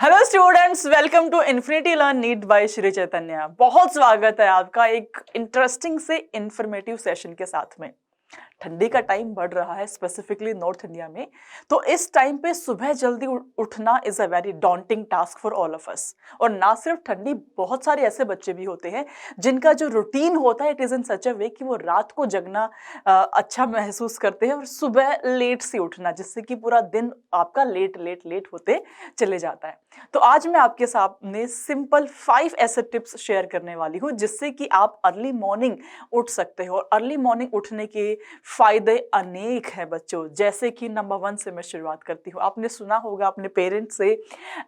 Hello students, welcome to Infinity Learn NEET by Shri Chaitanya. बहुत स्वागत है आपका एक इंटरेस्टिंग से इंफॉर्मेटिव सेशन के साथ में। ठंडी का टाइम बढ़ रहा है स्पेसिफिकली नॉर्थ इंडिया में, तो इस टाइम पे सुबह जल्दी उठना is a very daunting task for all of us. और ना सिर्फ ठंडी, बहुत सारे ऐसे बच्चे भी होते हैं जिनका जो रूटीन होता है इट इज इन सच अ वे कि वो रात को जगना अच्छा महसूस करते हैं और सुबह लेट से उठना, जिससे कि पूरा दिन आपका लेट लेट लेट होते चले जाता है। तो आज मैं आपके सामने सिंपल 5 ऐसे टिप्स शेयर करने वाली हूँ जिससे कि आप अर्ली मॉर्निंग उठ सकते हो। और अर्ली मॉर्निंग उठने के फायदे अनेक हैं बच्चों। जैसे कि नंबर 1 से मैं शुरुआत करती हूँ। आपने सुना होगा अपने पेरेंट्स से,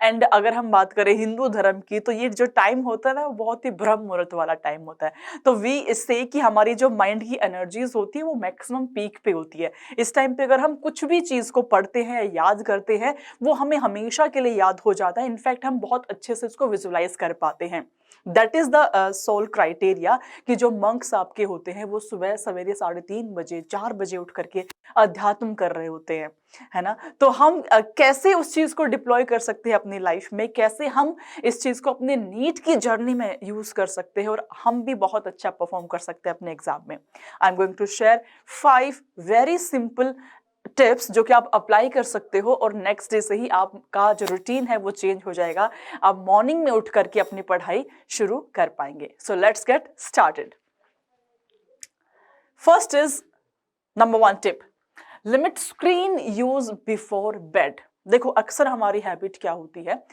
एंड अगर हम बात करें हिंदू धर्म की, तो ये जो टाइम होता है ना, वो बहुत ही ब्रह्म मुहूर्त वाला टाइम होता है। तो वी इससे कि हमारी जो माइंड की एनर्जीज होती है वो मैक्सिमम पीक पे होती है। इस टाइम पे अगर हम कुछ भी चीज को पढ़ते हैं या याद करते हैं, वो हमें हमेशा के लिए याद हो जाता है। इनफैक्ट हम बहुत अच्छे से इसको विजुलाइज कर पाते हैं। That is the sole criteria कि जो मंक्स आपके होते हैं वो सुबह सवेरे 3:30 बजे 4 बजे उठ करके अध्यात्म कर रहे होते हैं, है ना। तो हम कैसे उस चीज को डिप्लॉय कर सकते हैं अपनी लाइफ में, कैसे हम इस चीज को अपने नीट की जर्नी में यूज कर सकते हैं और हम भी बहुत अच्छा परफॉर्म कर सकते हैं अपने एग्जाम में। I am going to share 5 very simple tips जो कि आप अप्लाई कर सकते हो और नेक्स्ट डे से ही आपका जो रूटीन है वो चेंज हो जाएगा। आप मॉर्निंग में उठ करके अपनी पढ़ाई शुरू कर पाएंगे। So let's get started. First is number 1 tip, limit screen use before bed. देखो, अक्सर हमारी हैबिट क्या होती है,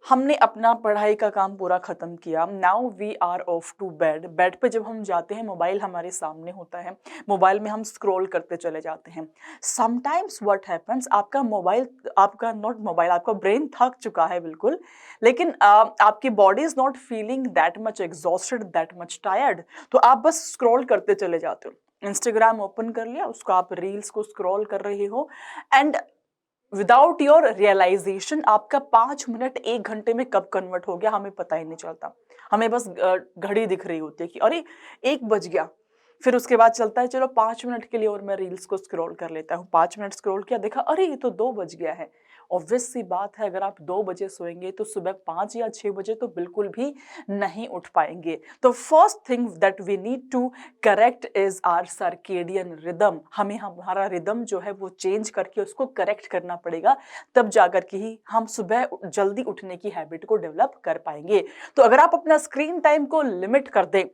हमने अपना पढ़ाई का काम पूरा खत्म किया, now we are off to bed. Bed पे जब हम जाते हैं, मोबाइल हमारे सामने होता है, मोबाइल में हम स्क्रॉल करते चले जाते हैं। समटाइम्स व्हाट हैपेंस, आपका मोबाइल, आपका नॉट मोबाइल, आपका ब्रेन थक चुका है बिल्कुल, लेकिन आपकी body is not feeling that much exhausted, that much tired, तो आप बस स्क्रॉल करते चले जाते हो। इंस्टाग्राम ओपन कर लिया, उसको आप रील्स को स्क्रॉल कर रहे हो, एंड विदाउट योर रियलाइजेशन आपका 5 मिनट 1 घंटे में कब कन्वर्ट हो गया हमें पता ही नहीं चलता। हमें बस घड़ी दिख रही होती है कि अरे 1 बज गया। फिर उसके बाद चलता है चलो 5 मिनट के लिए और मैं रील्स को स्क्रॉल कर लेता हूँ। 5 मिनट स्क्रॉल किया, देखा अरे ये तो 2 बज गया है। ऑब्वियस सी बात है, अगर आप 2 बजे सोएंगे तो सुबह 5 या 6 बजे तो बिल्कुल भी नहीं उठ पाएंगे। तो first thing that we need to correct is our circadian rhythm. हमें हमारा रिदम जो है वो चेंज करके उसको करेक्ट करना पड़ेगा, तब जाकर के ही हम सुबह जल्दी उठने की हैबिट को डेवलप कर पाएंगे। तो अगर आप अपना स्क्रीन टाइम को लिमिट कर दें,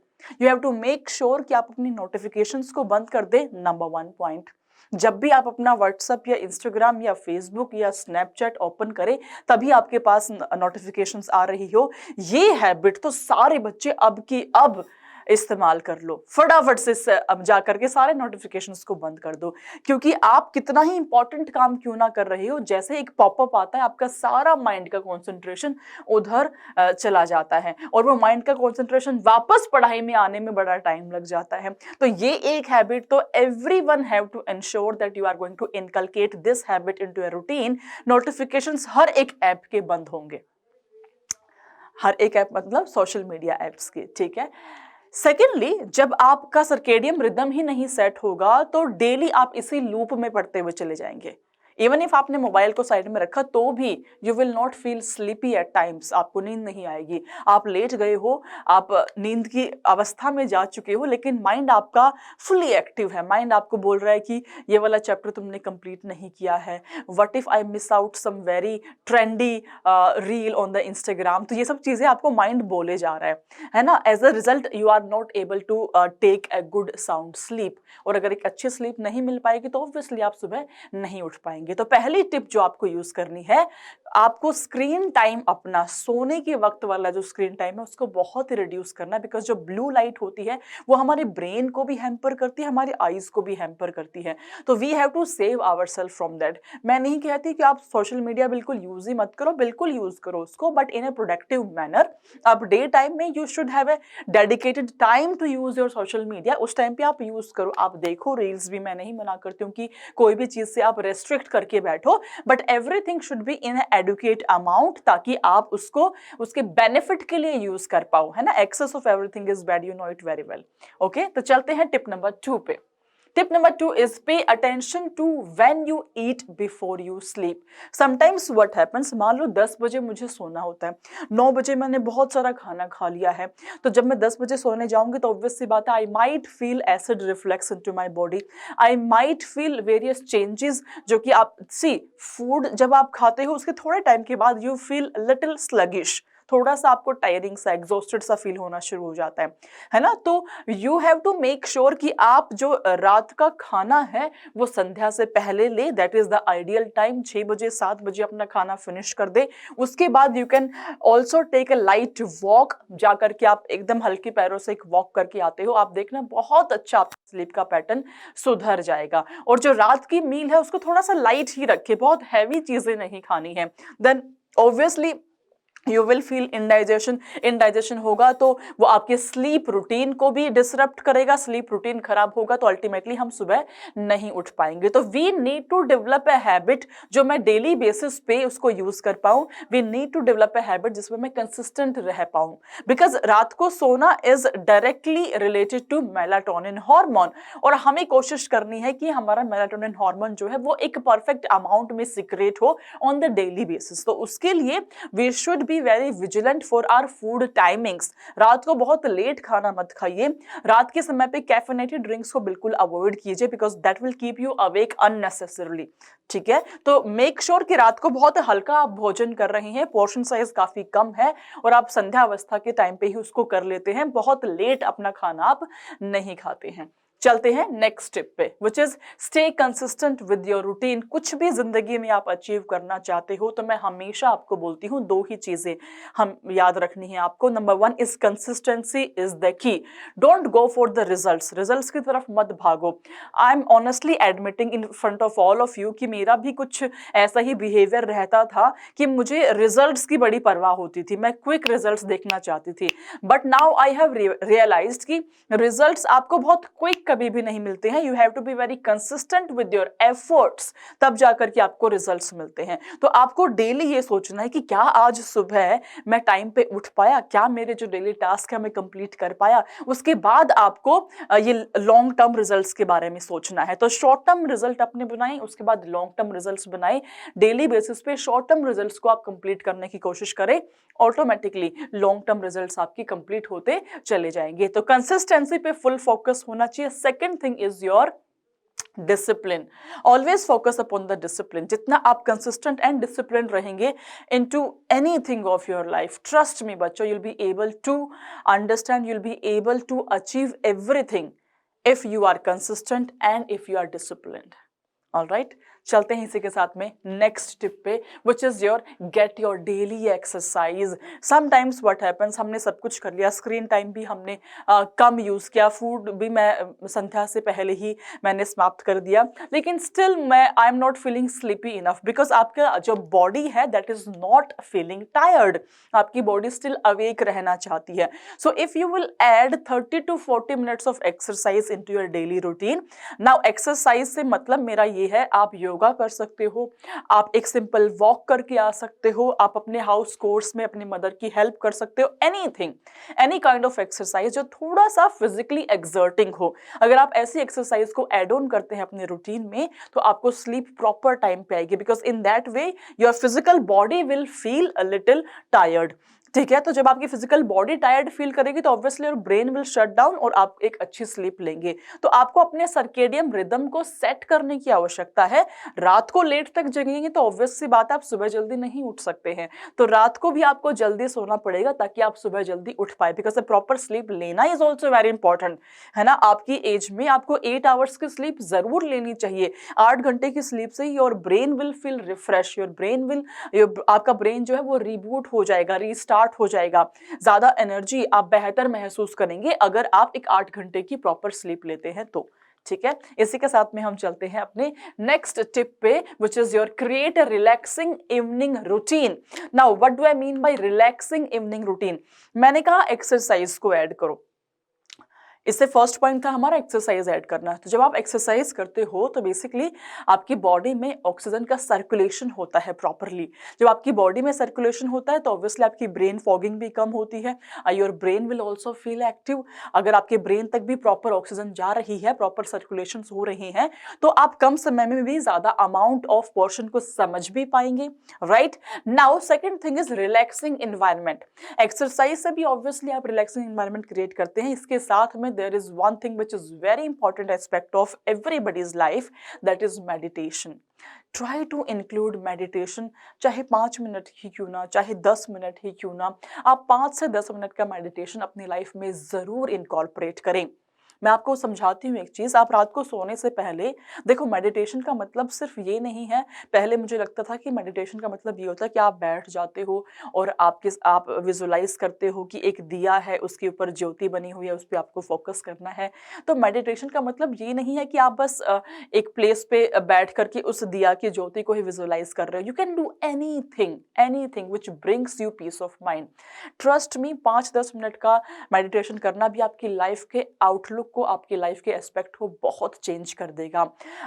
you have to make sure कि आप अपनी नोटिफिकेशंस को बंद कर दें। नंबर 1 पॉइंट, जब भी आप अपना व्हाट्सएप या इंस्टाग्राम या फेसबुक या स्नैपचैट ओपन करें, तभी आपके पास नोटिफिकेशंस आ रही हो। ये हैबिट तो सारे बच्चे अब की अब इस्तेमाल कर लो। फटाफट से अब जा करके सारे नोटिफिकेशंस को बंद कर दो, क्योंकि आप कितना ही इंपॉर्टेंट काम क्यों ना कर रहे हो, जैसे एक पॉपअप आता है आपका सारा माइंड का कंसंट्रेशन उधर चला जाता है और वो माइंड का कंसंट्रेशन वापस पढ़ाई में आने में बड़ा टाइम लग जाता है। तो ये एक हैबिट तो everyone have to ensure that you are going to inculcate this habit into a routine. Notifications हर एक ऐप के बंद होंगे, हर एक ऐप मतलब सोशल मीडिया ऐप्स के, ठीक है। सेकेंडली, जब आपका सर्केडियम रिदम ही नहीं सेट होगा तो डेली आप इसी लूप में पढ़ते हुए चले जाएंगे। इवन इफ आपने मोबाइल को साइड में रखा तो भी you will not feel sleepy at times, आपको नींद नहीं आएगी। आप लेट गए हो, आप नींद की अवस्था में जा चुके हो, लेकिन माइंड आपका फुली एक्टिव है। माइंड आपको बोल रहा है कि ये वाला चैप्टर तुमने कंप्लीट नहीं किया है, what if I miss out some very trendy reel on the Instagram. तो ये सब चीजें आपको माइंड बोले जा रहा है ना। As a result you are not able to take a good sound sleep, और अगर एक अच्छी स्लीप नहीं मिल पाएगी तो ऑब्वियसली आप सुबह नहीं उठ पाएंगे। तो पहली टिप जो आपको यूज करनी है, आपको स्क्रीन टाइम अपना सोने के वक्त वाला जो स्क्रीन टाइम है उसको बहुत ही रिड्यूस करना है। बिकॉज जो ब्लू लाइट होती है वो हमारे ब्रेन को भी हैम्पर करती है, हमारी आईज को भी हैम्पर करती है। तो we have to save our self from that. मैं नहीं कहती कि आप सोशल मीडिया बिल्कुल यूज ही मत करो, बिल्कुल यूज करो उसको, but in a productive manner. अब डे टाइम में you should have a dedicated time to use your social media. उस टाइम पे आप यूज करो, आप देखो रील्स भी, मैं नहीं मना करती हूँ कि कोई भी चीज से आप रेस्ट्रिक्ट करके बैठो, but everything should be in adequate amount, ताकि आप उसको उसके बेनिफिट के लिए यूज कर पाओ, है ना। Excess of everything is bad, you know it very well. Okay, तो चलते हैं टिप नंबर 2 पे। Tip number 2 is pay attention to when you eat before you sleep. Sometimes what happens, मान लो 10 बजे मुझे सोना होता है, 9 बजे मैंने बहुत सारा खाना खा लिया है, तो जब मैं 10 बजे सोने जाऊंगी तो ऑब्वियस सी बात है, I might feel acid reflex into my body, I might feel various changes, जो कि आप सी फूड जब आप खाते हो उसके थोड़े टाइम के बाद यू फील लिटिल स्लगिश, थोड़ा सा आपको टायरिंग सा, एग्जॉस्टेड सा फील होना शुरू हो जाता है ना। तो you have to make sure कि आप जो रात का खाना है वो संध्या से पहले ले, that is the ideal time, 6 बजे 7 बजे अपना खाना फिनिश कर दे। उसके बाद you can also take a light walk, जा करके आप एकदम हल्के पैरों से एक वॉक करके आते हो, आप देखना बहुत अच्छा आपका स्लीप का पैटर्न सुधर जाएगा। और जो रात की मील है उसको थोड़ा सा लाइट ही रखे, बहुत हैवी चीजें नहीं खानी है, then obviously you will feel indigestion होगा, तो वो आपके स्लीप रूटीन को भी डिसरप्ट करेगा, स्लीप रूटीन खराब होगा तो अल्टीमेटली हम सुबह नहीं उठ पाएंगे। तो we need to develop a habit जो मैं डेली बेसिस पे उसको यूज कर पाऊं, we need to develop a habit जिसमें मैं कंसिस्टेंट रह पाऊं, बिकॉज रात को सोना is directly related to melatonin hormone, और हमें कोशिश करनी है कि हमारा मेलाटोनिन हार्मोन जो है वो एक परफेक्ट अमाउंट में सिक्रेट हो ऑन द डेली बेसिस। तो उसके लिए we should be very vigilant for our food timings. रात को बहुत लेट खाना मत खाइए, रात के समय पे कैफेनेटेड ड्रिंक्स को बिल्कुल अवॉइड कीजिए, because that will keep you awake unnecessarily. ठीक है, तो मेक श्योर कि रात को बहुत हल्का आप भोजन कर रहे हैं, पोर्शन साइज काफी कम है और आप संध्या अवस्था के टाइम पे ही उसको कर लेते हैं, बहुत लेट अपना खाना आप नहीं खाते हैं। चलते हैं नेक्स्ट टिप पे, which is stay consistent with your routine. कुछ भी जिंदगी में आप अचीव करना चाहते हो तो मैं हमेशा आपको बोलती हूँ 2 ही चीजें हम याद रखनी है आपको। Number 1 is consistency is the key. Don't go for the results की तरफ मत भागो। I am honestly admitting in front of all of you कि मेरा भी कुछ ऐसा ही बिहेवियर रहता था कि मुझे रिजल्ट्स की बड़ी परवाह होती थी, मैं क्विक रिजल्ट्स देखना चाहती थी, but now I have realised कि रिजल्ट्स आपको बहुत क्विक कभी भी नहीं मिलते हैं, you have to be very consistent with your efforts, तब जाकर के आपको रिजल्ट्स मिलते हैं। तो आपको डेली ये सोचना है कि क्या आज सुबह मैं टाइम पे उठ पाया, क्या मेरे जो डेली टास्क है मैं कंप्लीट कर पाया, उसके बाद आपको ये लॉन्ग टर्म रिजल्ट्स के बारे में सोचना है। तो शॉर्ट टर्म रिजल्ट अपने बनाए, उसके बाद लॉन्ग टर्म रिजल्ट्स बनाए, डेली बेसिस पे शॉर्ट टर्म रिजल्ट्स को आप कंप्लीट करने की कोशिश करें, ऑटोमेटिकली लॉन्ग टर्म रिजल्ट्स आपकी कंप्लीट होते चले जाएंगे। तो कंसिस्टेंसी पे फुल फोकस होना चाहिए। Second thing is your discipline, always focus upon the discipline. जितना आप कंसिस्टेंट एंड डिसिप्लिन रहेंगे into anything of your life, trust me बच्चों, you'll be able to understand, you'll be able to achieve everything if you are consistent and if you are disciplined. All right, चलते हैं इसी के साथ में next tip पे, which is your get your daily exercise. Sometimes what happens, हमने सब कुछ कर लिया, स्क्रीन टाइम भी हमने कम यूज किया, फूड भी मैं संध्या से पहले ही मैंने समाप्त कर दिया, लेकिन still I am not feeling sleepy enough, because आपका जो बॉडी है that is not feeling tired, आपकी बॉडी स्टिल अवेक रहना चाहती है। So if you will add 30 to 40 minutes of exercise into your daily routine. Now exercise से मतलब मेरा ये है, आप योगा कर सकते हो, आप एक सिंपल वॉक करके आ सकते हो, आप अपने हाउस कोर्स में अपनी मदर की हेल्प कर सकते हो, anything, any kind of exercise जो थोड़ा सा फिजिकली एक्सर्टिंग हो। अगर आप ऐसी एक्सरसाइज को एड ऑन करते हैं अपने रूटीन में तो आपको स्लीप प्रॉपर टाइम पे आएगी, because in that way your physical body will feel a little tired. ठीक है, तो जब आपकी फिजिकल बॉडी टायर्ड फील करेगी तो obviously your brain will shut down और आप एक अच्छी स्लीप लेंगे। तो आपको अपने सर्केडियम रिदम को सेट करने की आवश्यकता है। रात को लेट तक जगेंगे तो ऑब्वियस सी बात है आप सुबह जल्दी नहीं उठ सकते हैं, तो रात को भी आपको जल्दी सोना पड़ेगा ताकि आप सुबह जल्दी उठ पाए, बिकॉज प्रॉपर स्लीप लेना इज ऑल्सो वेरी इंपॉर्टेंट, है ना। आपकी एज में आपको 8 आवर्स की स्लीप जरूर लेनी चाहिए। 8 घंटे की स्लीप से your brain will feel refresh, your brain will, आपका ब्रेन जो है वो रिबूट हो जाएगा, रीस्टार्ट हो जाएगा, ज्यादा एनर्जी आप बेहतर महसूस करेंगे अगर आप एक 8 घंटे की प्रॉपर स्लीप लेते हैं तो। ठीक है, इसी के साथ में हम चलते हैं अपने नेक्स्ट टिप पे, which is your create a relaxing evening routine. Now what do I mean by relaxing evening routine? मैंने कहा एक्सरसाइज को ऐड करो, इससे फर्स्ट पॉइंट था हमारा एक्सरसाइज ऐड करना। तो जब आप एक्सरसाइज करते हो तो बेसिकली आपकी बॉडी में ऑक्सीजन का सर्कुलेशन होता है प्रॉपरली। जब आपकी बॉडी में सर्कुलेशन होता है तो ऑब्वियसली आपकी ब्रेन फॉगिंग भी कम होती है, your brain will also feel active. अगर आपके ब्रेन तक भी प्रॉपर ऑक्सीजन जा रही है, प्रॉपर सर्कुलेशन हो रही है, तो आप कम समय में भी ज्यादा अमाउंट ऑफ पोर्शन को समझ भी पाएंगे, right. Now second thing is relaxing environment. Exercise से भी ऑब्वियसली आप रिलैक्सिंग इन्वायरमेंट क्रिएट करते हैं। इसके साथ में there is one thing which is very important aspect of everybody's life, that is meditation. Try to include meditation, चाहे 5 minute ही क्यों ना, चाहे 10 मिनट ही क्यों ना, आप 5 से 10 मिनट का मेडिटेशन अपनी लाइफ में जरूर इनकॉर्पोरेट करें। मैं आपको समझाती हूँ एक चीज़, आप रात को सोने से पहले देखो, मेडिटेशन का मतलब सिर्फ ये नहीं है। पहले मुझे लगता था कि मेडिटेशन का मतलब ये होता है कि आप बैठ जाते हो और आप विजुलाइज करते हो कि एक दिया है, उसके ऊपर ज्योति बनी हुई है, उस पर आपको फोकस करना है। तो मेडिटेशन का मतलब ये नहीं है कि आप बस एक प्लेस पे बैठ करके उस दिया की ज्योति को ही विजुलाइज कर रहे हो। You can do anything which brings you peace of mind. Trust me, 5-10 minute का मेडिटेशन करना भी आपकी लाइफ के आउटलुक को, आपकी लाइफ के एस्पेक्ट को बहुत चेंज कर देगा।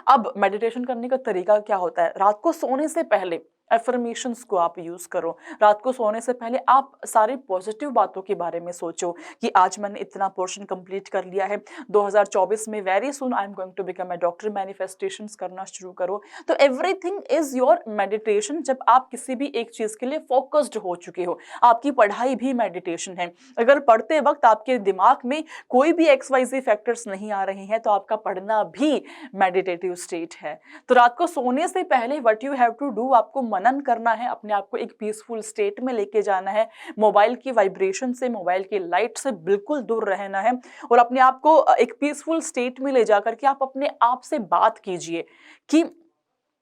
अब मेडिटेशन करने का तरीका क्या होता है? रात को सोने से पहले एफर्मेशंस को आप यूज करो। रात को सोने से पहले आप सारी पॉजिटिव बातों के बारे में सोचो कि आज मैंने इतना पोर्शन कंप्लीट कर लिया है, 2024 में very soon I am going to become a doctor, manifestations करना शुरू करो। तो एवरीथिंग इज योर मेडिटेशन। जब आप किसी भी एक चीज के लिए फोकस्ड हो चुके हो, आपकी पढ़ाई भी मेडिटेशन है। अगर पढ़ते वक्त आपके दिमाग में कोई भी XYZ फैक्टर्स नहीं आ रहे हैं तो आपका पढ़ना भी मेडिटेटिव स्टेट है। तो रात को सोने से पहले what you have to do, आपको मनन करना है, अपने आप को एक पीसफुल स्टेट में लेके जाना है। मोबाइल की वाइब्रेशन से, मोबाइल की लाइट से बिल्कुल दूर रहना है और अपने आप को एक पीसफुल स्टेट में ले जाकर के आप अपने आप से बात कीजिए कि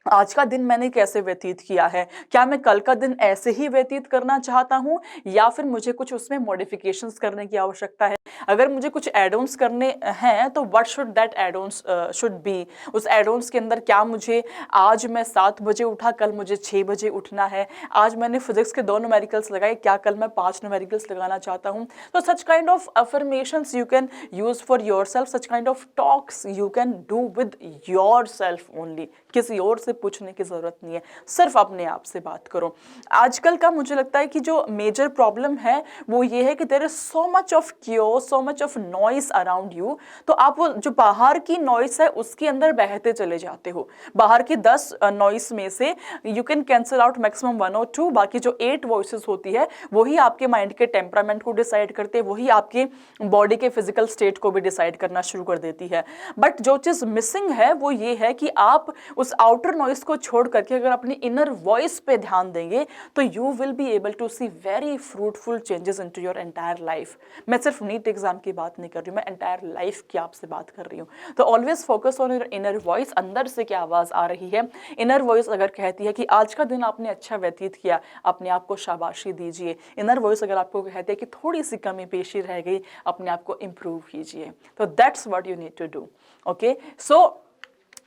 आज का दिन मैंने कैसे व्यतीत किया है, क्या मैं कल का दिन ऐसे ही व्यतीत करना चाहता हूं या फिर मुझे कुछ उसमें मॉडिफिकेशंस करने की आवश्यकता है। अगर मुझे कुछ एड-ऑन्स करने हैं तो what should that add-ons should be. उस एड-ऑन्स के अंदर क्या मुझे, आज मैं 7 बजे उठा, कल मुझे 6 बजे उठना है। आज मैंने फिजिक्स के 2 न्यूमेरिकल्स लगाए, क्या कल मैं 5 न्यूमेरिकल्स लगाना चाहता हूं। तो such kind of affirmations you can use for yourself, such kind of talks you can do with yourself only. किसी और से पूछने की जरूरत नहीं है, सिर्फ अपने आप से बात करो। आजकल का मुझे लगता है कि जो मेजर प्रॉब्लम है वो ये है कि there is so much of chaos, so much of noise around you. तो आप वो जो बाहर की नॉइस है उसके अंदर बहते चले जाते हो। बाहर की 10 नॉइस में से you can cancel out maximum 1 और 2, बाकी जो 8 वॉइसेस होती है वही आपके माइंड के टेम्परामेंट को डिसाइड करते हैं, वही आपके बॉडी के फिजिकल स्टेट को भी डिसाइड करना शुरू कर देती है। बट जो चीज मिसिंग है वो ये है कि आप उस आउटर नॉइस को छोड़ करके अगर अपनी इनर वॉइस पे ध्यान देंगे तो you will be able to see very fruitful changes into your entire life. मैं सिर्फ नीट एग्जाम की बात नहीं कर रही हूँ, मैं एंटायर लाइफ की आपसे बात कर रही हूँ। तो always focus on your inner voice, अंदर से क्या आवाज आ रही है। इनर वॉइस अगर कहती है कि आज का दिन आपने अच्छा व्यतीत किया, अपने आप को शाबाशी दीजिए। इनर वॉइस अगर आपको कहती है कि थोड़ी सी कमी पेशी रह गई, अपने आप को इम्प्रूव कीजिए। तो that's what you need to do. Okay, so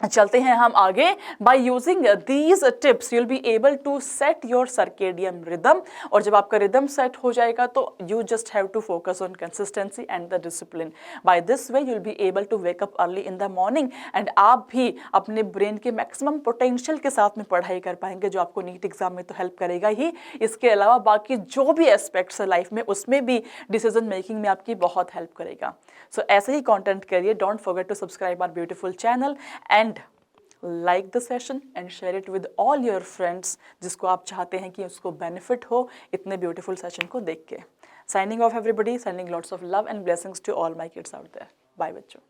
चलते हैं हम आगे। By using these tips you will be able to set your circadian rhythm. और जब आपका रिदम सेट हो जाएगा तो you just have to focus on consistency and the discipline. By this way you will be able to wake up early in the morning and आप भी अपने brain के मैक्सिमम पोटेंशियल के साथ में पढ़ाई कर पाएंगे, जो आपको नीट एग्जाम में तो हेल्प करेगा ही, इसके अलावा बाकी जो भी एस्पेक्ट्स है लाइफ में उसमें भी डिसीजन मेकिंग में आपकी बहुत हेल्प करेगा। सो ऐसे ही कंटेंट करिए। Don't forget to subscribe our beautiful channel and like the session and share it with all your friends जिसको आप चाहते हैं कि उसको benefit हो इतने beautiful session को देख के। Signing off everybody, sending lots of love and blessings to all my kids out there. Bye बच्चों।